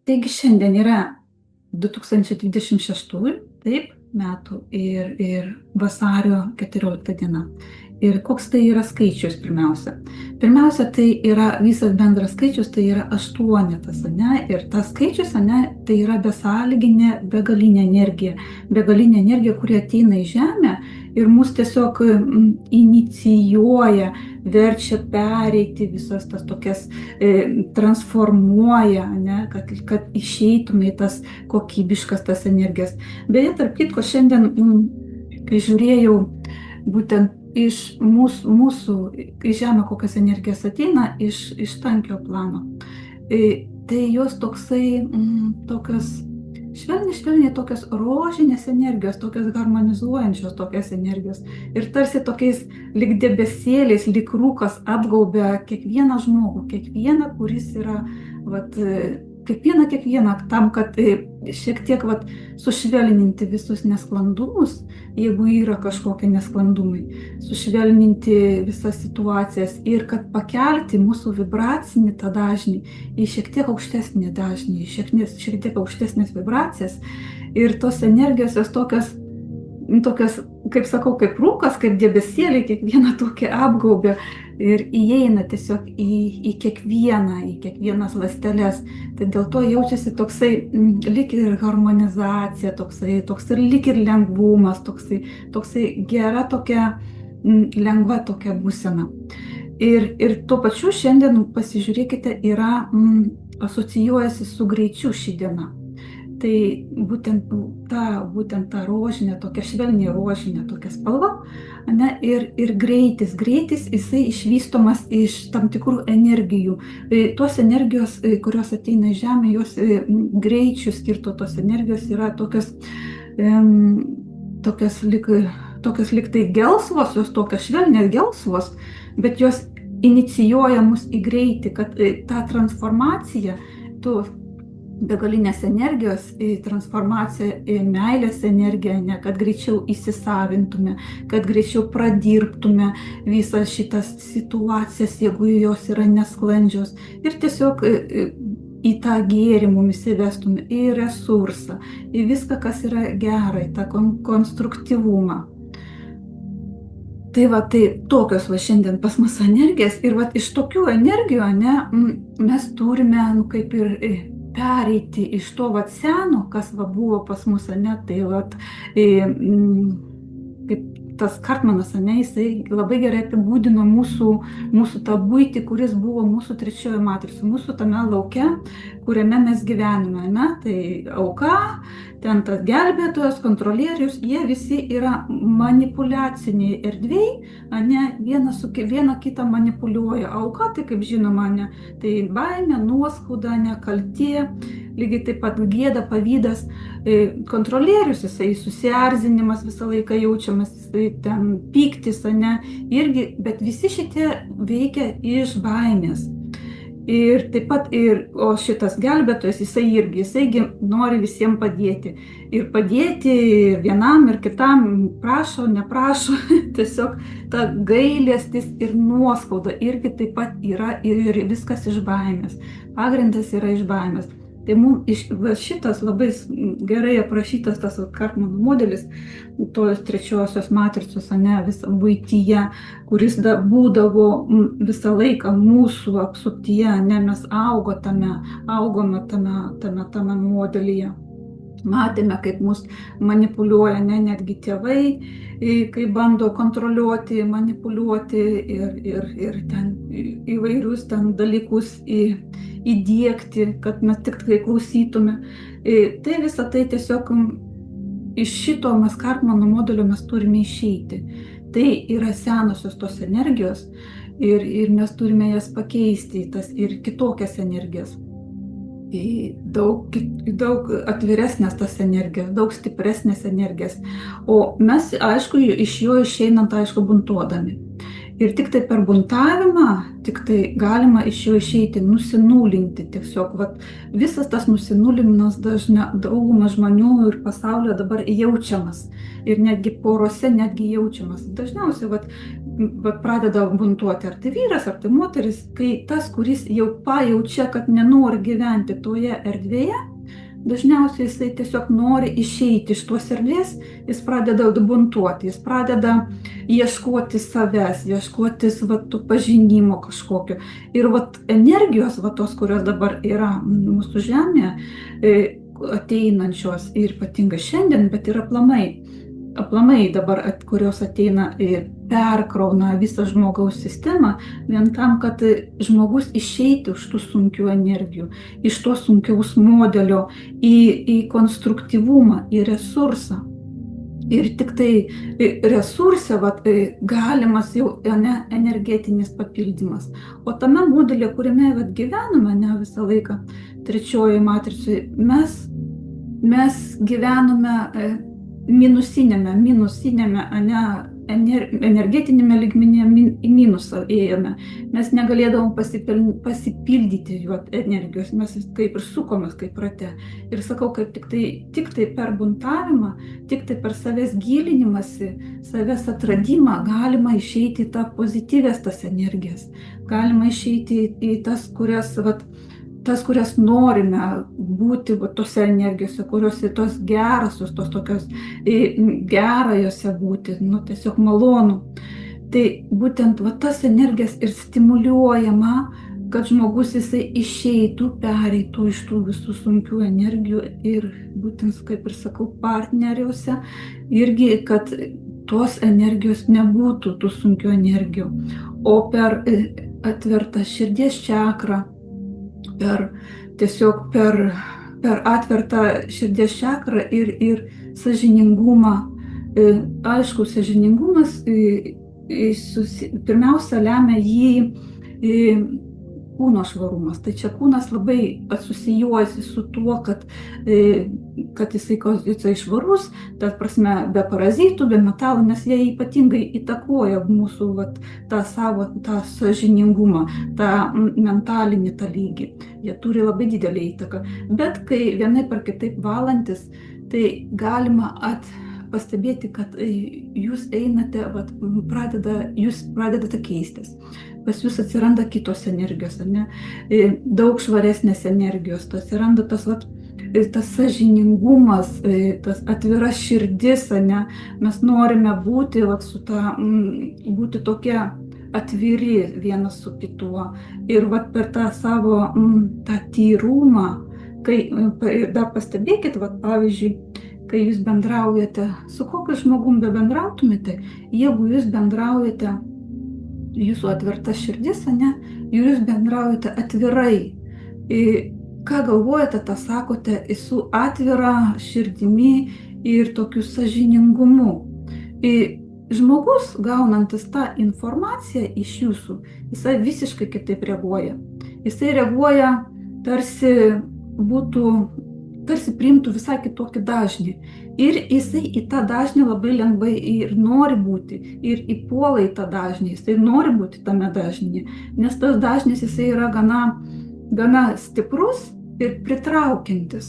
Taigi šiandien yra 2026, taip, metų ir vasario 14 diena. Ir koks tai yra skaičius pirmiausia? Pirmiausia, tai yra visas bendras skaičius, tai yra 8, ane? Ir tas skaičius, ane, tai yra besąlyginė begalinė energija. Begalinė energija, kuri ateina į Žemę ir mus tiesiog inicijuoja, verčia pereiti visas tas tokias, transformuoja, ne, kad išeitume į tas kokybiškas tas energijas. Beje, tarp kitko, šiandien, kai žiūrėjau būtent iš mūsų į Žemę, kokias energijas ateina iš tankio plano, tai jos tokios švelniai tokios rožinės energijos, tokios harmonizuojančios tokios energijos. Ir tarsi tokiais lyg debesėliais, lyg rūkas apgaubia kiekvieną žmogų, kiekvieną, kuris yra, kiekvieną tam, kad šiek tiek sušvelninti visus nesklandumus, jeigu yra kažkokie nesklandumai, sušvelninti visas situacijas ir kad pakelti mūsų vibracinį tą dažnį į šiek tiek aukštesnį dažnį, į šiek tiek aukštesnės vibracijas. Ir tos energijos jos tokios, kaip sakau, kaip rūkas, kaip debesėliai, kiekvieną tokį apgaubia ir įeina tiesiog į kiekvienas ląsteles. Tai dėl to jaučiasi toksai lyg ir harmonizacija, toksai lyg ir lengvumas, toksai gera tokia, lengva tokia būsena. Ir tuo pačiu šiandien pasižiūrėkite, yra asocijuojasi su greičiu ši diena. Tai būtent ta rožinė, tokia švelniai rožinė tokia spalva, ne, ir greitis, jisai išvystomas iš tam tikrų energijų. Tos energijos, kurios ateina į Žemę, jos greičių skirto tos energijos yra tokios lyg tai gelsvos, jos tokios švelniai gelsvos, bet jos inicijuoja mus į greitį, kad ta transformacija, begalinės energijos transformacija į meilės energiją, ne, kad greičiau įsisavintume, kad greičiau pradirbtume visas šitas situacijas, jeigu jos yra nesklandžios, ir tiesiog į tą gėrį mumis įvestume, į resursą, į viską, kas yra gera, į tą konstruktyvumą. Tai tokios šiandien pas mus energijas, ir iš tokių energijų, ne, mes turime, kaip ir pereiti iš to seno, kas buvo pas mus, ne, tai kaip tas Kartmanas, ne, jisai labai gerai apibūdino mūsų tą buitį, kuris buvo mūsų trečioji matrica, mūsų tame lauke, kuriame mes gyvename, ne, tai auka, ten tas gelbėtojas, kontrolierius, jie visi yra manipuliaciniai erdvėj, ne, viena kitą manipuliuoja. Auka, tai kaip žinoma, ne, tai baimė, nuoskauda, nekaltė, lygiai taip pat gėda, pavydas. Kontrolierius, jisai susierzinimas visą laiką jaučiamas, jisai ten pyktis, ne, irgi, bet visi šitie veikia iš baimės. Ir taip pat, o šitas gelbėtojas, jisai nori visiems padėti. Ir padėti vienam ir kitam, prašo, neprašo, tiesiog ta gailestis ir nuoskauda irgi taip pat yra ir viskas iš baimės. Pagrindas yra iš baimės. Tai mums šitas labai gerai aprašytas tas Kartmano modelis, tos trečiosios matricos, ne, visą buityje, kuris būdavo visą laiką mūsų apsuptyje, ne, mes augome tame modelyje. Matėme, kaip mus manipuliuoja, ne, netgi tėvai, kai bando kontroliuoti, manipuliuoti ir ten įvairius ten dalykus įdiegti, kad mes tik tai klausytume. Tai visą tai tiesiog iš šito Kartmano modelio mes turime išeiti. Tai yra senosios tos energijos ir mes turime jas pakeisti ir kitokias energijas. Daug atviresnės tas energijas, daug stipresnės energijas. O mes, aišku, iš jo išeinant, aišku, buntuodami. Ir tik tai per buntavimą, tik tai galima iš jo išeiti, nusinulinti tiesiog. Visas tas nusinulinimas daugumą žmonių ir pasaulio dabar jaučiamas. Ir netgi porose netgi jaučiamas. Dažniausiai vat pradeda buntuoti, ar tai vyras, ar tai moteris, kai tas, kuris jau pajaučia, kad nenori gyventi toje erdvėje, dažniausiai jisai tiesiog nori išeiti iš tos erdvės, jis pradeda buntuoti, jis pradeda ieškoti savęs, ieškotis va, tų pažinimo kažkokio. Ir va, energijos, va, tos, kurios dabar yra mūsų žemėje, ateinančios ir ypatingai šiandien, bet ir aplamai dabar, kurios ateina ir perkrauna visą žmogaus sistemą, vien tam, kad žmogus išeitų iš tų sunkių energijų, iš to sunkiaus modelio į konstruktyvumą, į resursą. Ir tik tai resurse galimas jau energetinis papildymas. O tame modelė, kuriame gyvename visą laiką, trečioji matricoje, mes gyvename minusinėme, energetinėme lygmenyje į minusą ėjome. Mes negalėdavom pasipildyti jų energijos, mes kaip ir sukomės kaip rate. Ir sakau, kad tik tai per buntavimą, tik tai per savęs gilinimąsi, savęs atradimą galima išeiti į tą pozityvės tas energijas. Galima išeiti į tas, kurias norime būti tose energijose, kurios tos gerosios, tos tokios gera jose būti, tiesiog malonu. Tai būtent tas energijas ir stimuliuojama, kad žmogus jisai išeitų, pereitų iš tų visų sunkių energijų ir būtent, kaip ir sakau, partneriuose, irgi, kad tos energijos nebūtų tų sunkių energijų. O per atvertą širdies čakrą, per atvertą širdies čakrą ir sąžiningumą. Aišku, sąžiningumas pirmiausia lemia jį kūno švarumas. Tai čia kūnas labai asocijuojasi su tuo, kad jisai švarus, ta prasme, be parazitų, be metalų, nes jie ypatingai įtakoja mūsų tą sąžiningumą, tą mentalinį tą lygį. Jie turi labai didelį įtaką. Bet kai vienaip ar kitaip valantis, tai galima pastebėti, kad jūs einate, jūs pradedate keistis. Pas jūs atsiranda kitos energijos, daug švaresnės energijos, atsiranda tas sąžiningumas, tas atvira širdis, mes norime būti būti tokie atviri vienas su kituo. Ir per tą savo tą tyrumą, dar pastebėkit, pavyzdžiui, kai jūs bendraujate, su kokiu žmogum bebendrautumėte, jeigu jūs bendraujate, jūsų atverta širdis, jūs bendraujate atvirai. Ką galvojate, tą sakote, su atvira širdimi ir tokiu sąžiningumu. Žmogus, gaunantis tą informaciją iš jūsų, jisai visiškai kitaip reaguoja. Jisai reaguoja tarsi priimtų visai kitokį dažnį. Ir jisai į tą dažnį labai lengvai ir nori būti, ir įpuola į tą dažnį, jisai nori būti tame dažnyje, nes tas dažnis jisai yra gana stiprus ir pritraukiantis.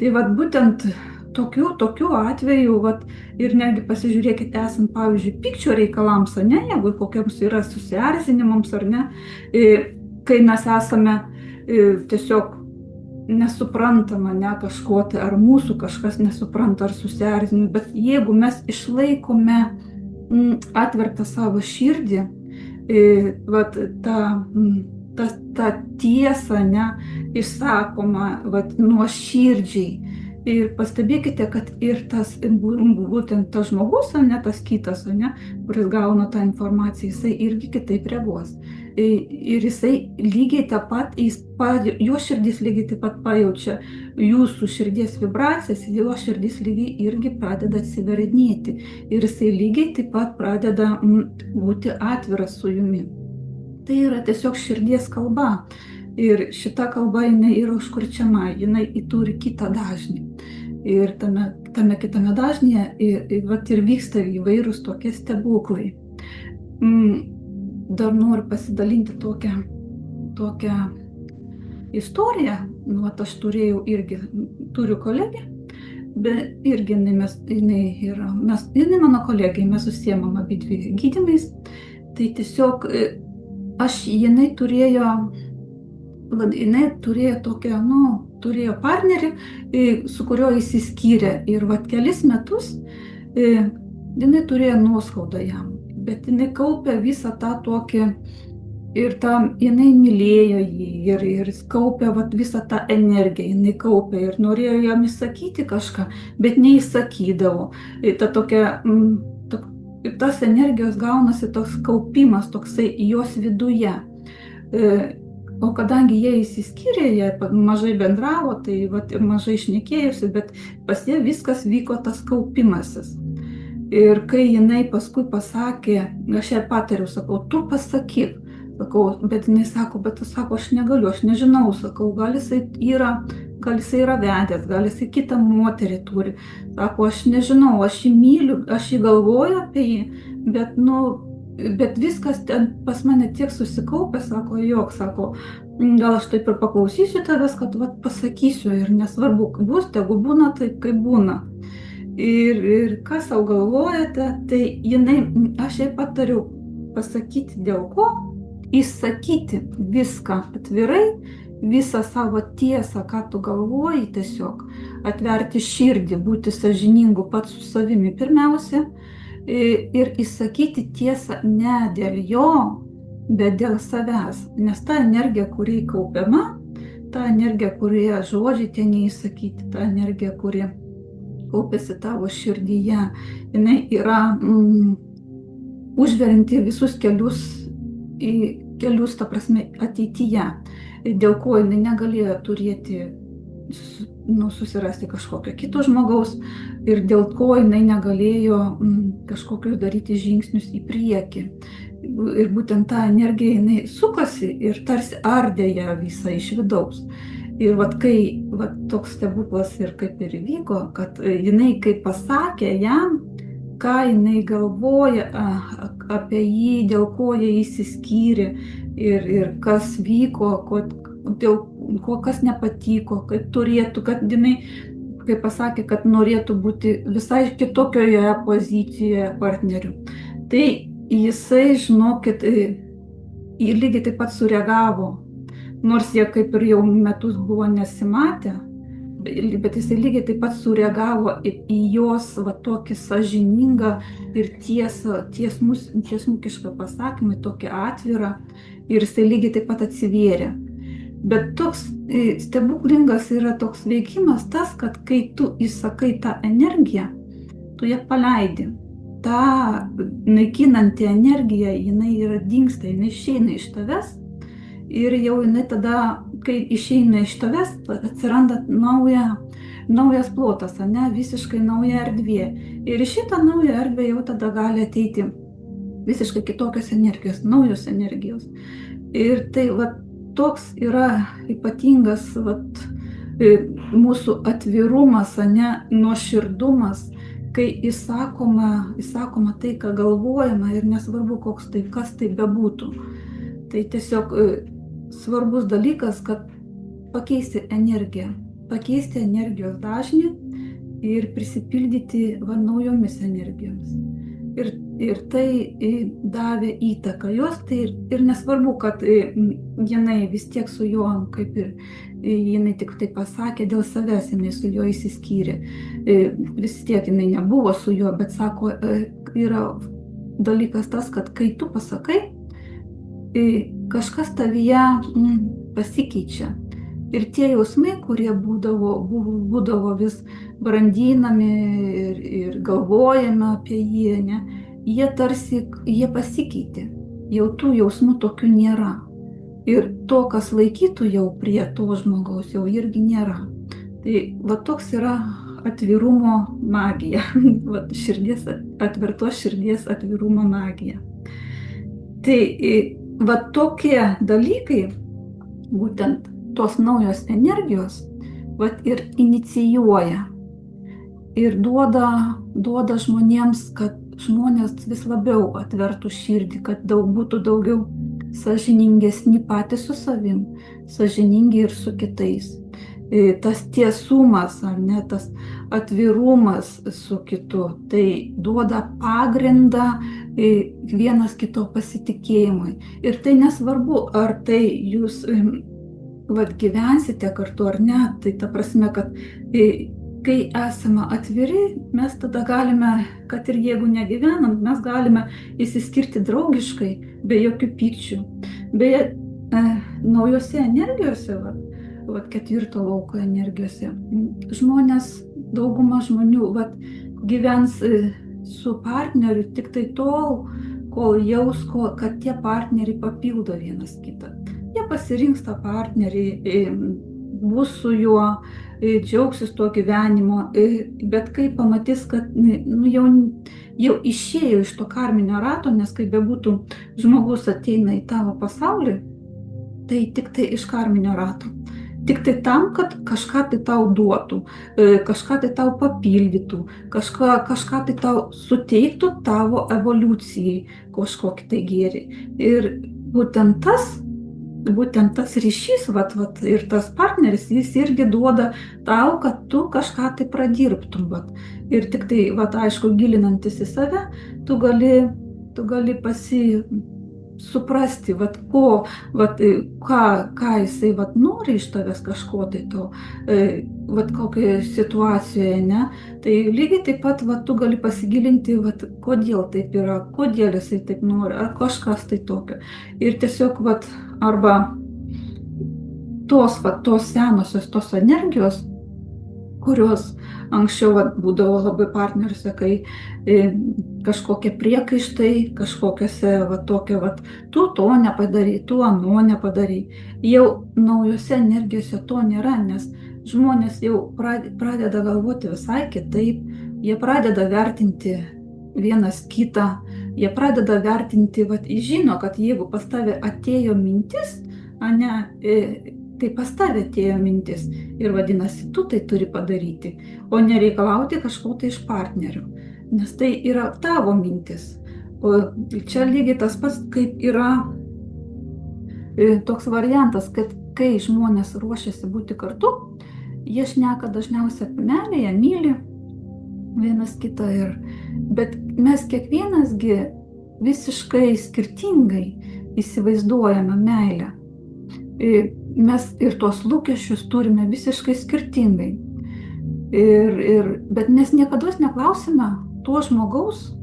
Tai būtent tokiu atveju, ir netgi pasižiūrėkite, esant, pavyzdžiui, pykčio reikalams, jeigu kokiams yra susierzinimams, kai mes esame tiesiog nesuprantama, kažko, ar mūsų kažkas nesupranta, ar susierzina, bet jeigu mes išlaikome atvertą savo širdį, tą tiesą, išsakoma, nuoširdžiai, ir pastebėkite, kad ir būtent tas žmogus, tas kitas, kuris gauna tą informaciją, jisai irgi kitaip reaguos. Ir jisai lygiai taip pat, jo širdis lygiai taip pat pajaučia jūsų širdies vibracijas, jo širdis lygiai irgi pradeda atsiverinėti. Ir jisai lygiai taip pat pradeda būti atviras su jumi. Tai yra tiesiog širdies kalba. Ir šita kalba, jinai yra užkurčiama, jinai turi kitą dažnį. Ir tame kitame dažnyje ir vyksta įvairūs tokie stebuklai. Dar noriu pasidalinti tokią istoriją. Aš turiu kolegę, irgi jinai mano kolegė, mes užsiemam abidvi gydymais. Tai tiesiog jinai turėjo tokią, turėjo partnerį, su kuriuo įsiskyrė. Ir kelis metus jinai turėjo nuoskaudą jam, bet jinai kaupė visą tą tokį. Ir jinai mylėjo jį ir kaupė visą tą energiją, jinai kaupė ir norėjo jam įsakyti kažką, bet neįsakydavo. Tas energijos gaunasi toks kaupimas, toksai jos viduje. O kadangi jie įsiskyrė, jie mažai bendravo, tai mažai šnekėjusi, bet pas jie viskas vyko tas kaupimasis. Ir kai jinai paskui pasakė, aš ją patariau, sakau, tu pasakyk. Sakau, bet jinai sako, aš negaliu, aš nežinau, sakau, gal jisai yra vedęs, gal jisai kitą moterį turi. Sako, aš nežinau, aš jį myliu, aš jį galvoju apie jį, bet viskas ten pas mane tiek susikaupė, sako, sako, gal aš taip ir paklausysiu tavęs, kad pasakysiu ir nesvarbu, bus, tegu būna taip, kaip būna. Ir ką savo galvojate, tai aš jai patariu pasakyti dėl ko, įsakyti viską atvirai, visą savo tiesą, ką tu galvoji, tiesiog atverti širdį, būti sąžiningu pats su savimi pirmiausia ir įsakyti tiesą ne dėl jo, bet dėl savęs. Nes ta energija, kuri kaupiama, ta energija, kurie žodžiai tie neįsakyti, ta energija, kuri kaupiasi tavo širdyje, jinai yra užverinti visus kelius, ta prasme, ateityje, dėl ko jinai negalėjo turėti, susirasti kažkokio kito žmogaus ir dėl ko jinai negalėjo kažkokius daryti žingsnius į priekį. Ir būtent ta energija jinai sukasi ir tarsi ardė ją visą iš vidaus. Ir kai toks stebuklas ir kaip ir įvyko, kad jinai kaip pasakė jam, ką jinai galvoja apie jį, dėl ko jie įsiskyrė ir kas vyko, dėl ko kas nepatiko, kaip turėtų, kad jinai, kaip pasakė, kad norėtų būti visai kitokioje pozicijoje partnerių. Tai jisai, žinokit, lygiai taip pat sureagavo, nors jie kaip ir jau metus buvo nesimatę, bet jisai lygiai taip pat sureagavo į jos tokį sąžiningą ir tiesmukišką pasakymą, tokį atvirą, ir jisai lygiai taip pat atsivėrė. Bet toks stebuklingas yra toks veikimas tas, kad kai tu įsakai tą energiją, tu ją paleidi. Ta naikinanti energija, jinai yra dingsta, jinai išeina iš tavęs. Ir jau jinai tada, kai išeina iš tavęs, atsiranda naujas plotas, visiškai nauja erdvė. Ir iš šitą naują erdvę jau tada gali ateiti visiškai kitokios energijos, naujos energijos. Ir tai toks yra ypatingas mūsų atvirumas, nuoširdumas, kai įsakoma tai, ką galvojama ir nesvarbu, kas tai bebūtų. Tai tiesiog svarbus dalykas, kad pakeisti energiją, pakeisti energijos dažnį ir prisipildyti naujomis energijomis. Ir tai davė įtaką jos, tai ir nesvarbu, kad jinai vis tiek su juo, kaip ir jinai tik tai pasakė, dėl savęs jinai su juo įsiskyrė. Vis tiek jinai nebuvo su juo, bet sako, yra dalykas tas, kad kai tu pasakai, kažkas tavyje pasikeičia. Ir tie jausmai, kurie būdavo vis brandinami ir galvojame apie jį, jie pasikeitė. Jau tų jausmų tokių nėra. Ir to, kas laikytų jau prie to žmogaus, jau irgi nėra. Tai toks yra atvirumo magija. Atvertos širdies atvirumo magija. Tai tokie dalykai, būtent tos naujos energijos, ir inicijuoja ir duoda žmonėms, kad žmonės vis labiau atvertų širdį, kad būtų daugiau sąžiningesni patys su savim, sąžiningi ir su kitais. tas tiesumas, ar ne, tas atvirumas su kitu, tai duoda pagrindą vienas kito pasitikėjimui. Ir tai nesvarbu, ar tai jūs vat gyvensite kartu ar ne, tai ta prasme, kad kai esame atviri, mes tada galime, kad ir jeigu negyvenam, mes galime įsiskirti draugiškai, be jokių pykčių. Beje, naujose energijose, vat ketvirto lauko energijose, žmonės, dauguma žmonių gyvens su partneriu tik tai tol, kol jaus, kad tie partneriai papildo vienas kitą. Jie pasirinks tą partnerį, bus su juo, džiaugsis tuo gyvenimo, bet kai pamatys, kad jau išėjo iš to karminio rato, nes kaip bebūtų, žmogus ateina į tavo pasaulį, tai tik tai iš karminio rato. Tik tai tam, kad kažką tai tau duotų, kažką tai tau papildytų, kažką tai tau suteiktų tavo evoliucijai, kažkokį tai gėrį. Ir būtent tas ryšys, ir tas partneris, jis irgi duoda tau, kad tu kažką tai pradirbtum. Ir tik tai, aišku, gilinantis į save, tu gali suprasti, ką jisai nori iš tavęs kažko tai to, kokioje situacijoje, ne? Tai lygiai taip pat tu gali pasigilinti, kodėl taip yra, kodėl jisai taip nori, ar kažkas tai tokio. Ir tiesiog, arba tos senosios, tos energijos, kurios anksčiau būdavo labai partneriuose, kai kažkokie priekaištai, kažkokiose tu to nepadarai, tu ano nepadarai. Jau naujose energijose to nėra, nes žmonės jau pradeda galvoti visai kitaip, jie pradeda vertinti vienas kitą, jie pradeda vertinti, žino, kad jeigu pas tave atėjo mintis, tai pas tave atėjo mintis ir vadinasi, tu tai turi padaryti, o nereikalauti kažko tai iš partnerių, nes tai yra tavo mintis. O čia lygiai tas pats, kaip yra toks variantas, kad kai žmonės ruošiasi būti kartu, jie šneka dažniausiai apie meilę, jie myli vienas kitą, bet mes kiekvienasgi visiškai skirtingai įsivaizduojame meilę. Mes ir tuos lūkesčius turime visiškai skirtingai. Bet mes niekada neklausime to žmogaus,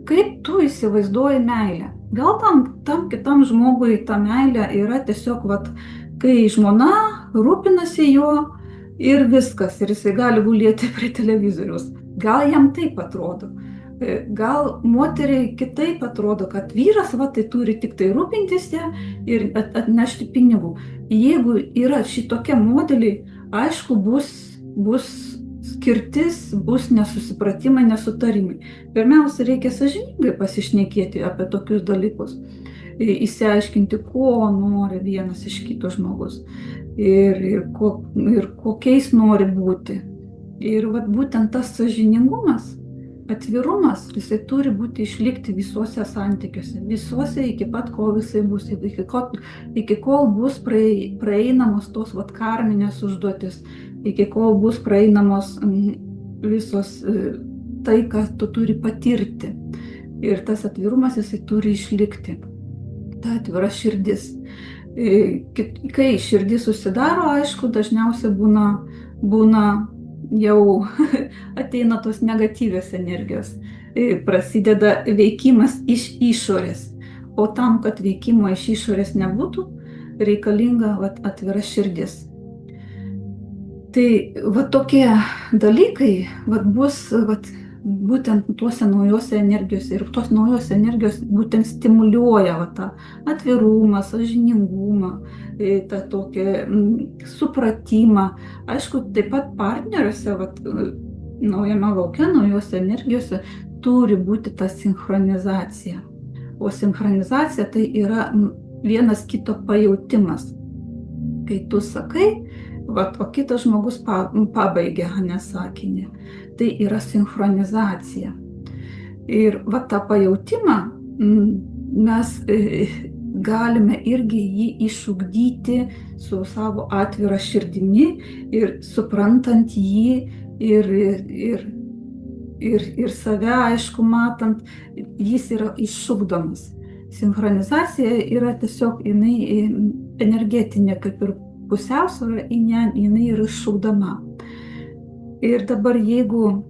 kaip tu įsivaizduoji meilę. Gal tam kitam žmogui ta meilė yra tiesiog, kai žmona rūpinasi juo ir viskas, ir jisai gali gulėti prie televizoriaus. Gal jam taip atrodo. Gal moteriai kitaip atrodo, kad vyras tai turi tik tai rūpintis ją ir atnešti pinigų. Jeigu yra šitokie modeliai, aišku, bus skirtis, bus nesusipratimai, nesutarimai. Pirmiausia, reikia sąžiningai pasišnekėti apie tokius dalykus, įsiaiškinti, ko nori vienas iš kito žmogus ir kokiais nori būti. Ir būtent tas sąžiningumas, atvirumas, jisai turi išlikti visuose santykiuose, visuose iki pat kol jisai bus, iki kol bus praeinamos tos karminės užduotis, iki kol bus praeinamos visos tai, ką tu turi patirti. Ir tas atvirumas jisai turi išlikti, ta atvira širdis. Kai širdis susidaro, aišku, dažniausiai būna jau ateina tos negatyvios energijos, prasideda veikimas iš išorės, o tam, kad veikimo iš išorės nebūtų, reikalinga atvira širdis. Tai tokie dalykai bus būtent tuose naujose energijose, ir tos naujos energijos būtent stimuliuoja tą atvirumą, sąžiningumą, tą tokį supratimą. Aišku, taip pat partneriuose, naujame lauke, naujose energijose turi būti ta sinchronizacija. O sinchronizacija tai yra vienas kito pajautimas. Kai tu sakai, o kitas žmogus pabaigia sakinį. Tai yra sinchronizacija. Ir tą pajautimą mes galime irgi jį išugdyti su savo atvira širdimi ir suprantant jį ir save, aišku, matant, jis yra išugdomas. Sinchronizacija yra tiesiog, jinai energetinė, kaip ir pusiausvara, jinai yra išugdoma. Ir dabar jeigu